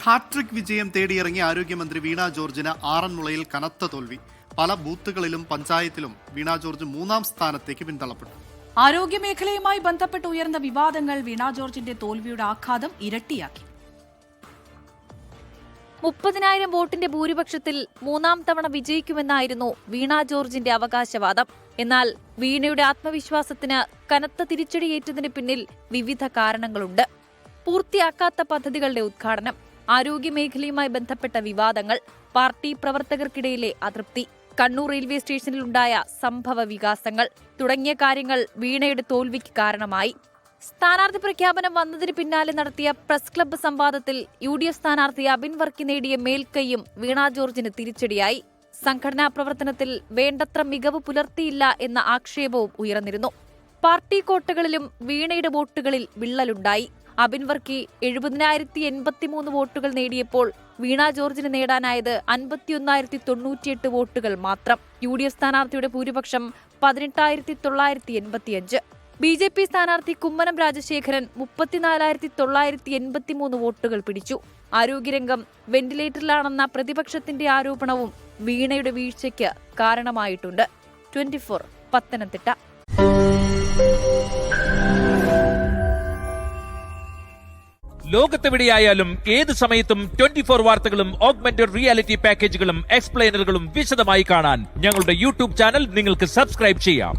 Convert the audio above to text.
Hat trick വിജയം തേടിയിറങ്ങിയ ആരോഗ്യമന്ത്രി വീണ ജോർജിന് ആറന്മുളയിൽ കനത്ത തോൽവി. പല ബൂത്തുകളിലും പഞ്ചായത്തിലും വീണ ജോർജ് 3ാം സ്ഥാനത്തേക്ക് പിന്തള്ളപ്പെട്ടു. ആരോഗ്യമേഖലയുമായി ബന്ധപ്പെട്ട് ഉയർന്ന വിവാദങ്ങൾ വീണ ജോർജിന്റെ തോൽവിയുടെ ആഘാതം ഇരട്ടിയാക്കി. 30,000 വോട്ടിന്റെ ഭൂരിപക്ഷത്തിൽ 3ാം തവണ വിജയിക്കുമെന്നായിരുന്നു വീണ ജോർജിന്റെ അവകാശവാദം. എന്നാൽ വീണയുടെ ആത്മവിശ്വാസത്തിന് കനത്ത തിരിച്ചടിയേറ്റതിന് പിന്നിൽ വിവിധ കാരണങ്ങളുണ്ട്. പൂർത്തിയാക്കാത്ത പദ്ധതികളുടെ ഉദ്ഘാടനം, ആരോഗ്യമേഖലയുമായി ബന്ധപ്പെട്ട വിവാദങ്ങൾ, പാർട്ടി പ്രവർത്തകർക്കിടയിലെ അതൃപ്തി, കണ്ണൂർ റെയിൽവേ സ്റ്റേഷനിലുണ്ടായ സംഭവ വികാസങ്ങൾ തുടങ്ങിയ കാര്യങ്ങൾ വീണയുടെ തോൽവിക്ക് കാരണമായി. സ്ഥാനാർത്ഥി പ്രഖ്യാപനം വന്നതിന് പിന്നാലെ നടത്തിയ പ്രസ് ക്ലബ്ബ് സംവാദത്തിൽ UDF സ്ഥാനാർത്ഥി അബിൻ വർക്കി നേടിയ മേൽക്കൈയും വീണ ജോർജിന് തിരിച്ചടിയായി. സംഘടനാ പ്രവർത്തനത്തിൽ വേണ്ടത്ര മികവ് പുലർത്തിയില്ല എന്ന ആക്ഷേപവും ഉയർന്നിരുന്നു. പാർട്ടി കോട്ടകളിലും വീണയുടെ വോട്ടുകളിൽ വിള്ളലുണ്ടായി. അബിൻ വർക്കി 70,083 വോട്ടുകൾ നേടിയപ്പോൾ വീണ ജോർജിന് നേടാനായത് 51,098 വോട്ടുകൾ മാത്രം. UDF സ്ഥാനാർത്ഥിയുടെ ഭൂരിപക്ഷം 18,985. BJP സ്ഥാനാർത്ഥി കുമ്മനം രാജശേഖരൻ 34,983 വോട്ടുകൾ പിടിച്ചു. ആരോഗ്യരംഗം വെന്റിലേറ്ററിലാണെന്ന പ്രതിപക്ഷത്തിന്റെ ആരോപണവും വീണയുടെ വീഴ്ചയ്ക്ക് കാരണമായിട്ടുണ്ട്. 24 പത്തനംതിട്ട. ലോകത്തെവിടെയായാലും ഏത് സമയത്തും 24 വാർത്തകളും ഓഗ്മെന്റഡ് റിയാലിറ്റി പാക്കേജുകളും എക്സ്പ്ലെയിനറുകളും വിശദമായി കാണാൻ ഞങ്ങളുടെ YouTube ചാനൽ നിങ്ങൾക്ക് സബ്സ്ക്രൈബ് ചെയ്യാം.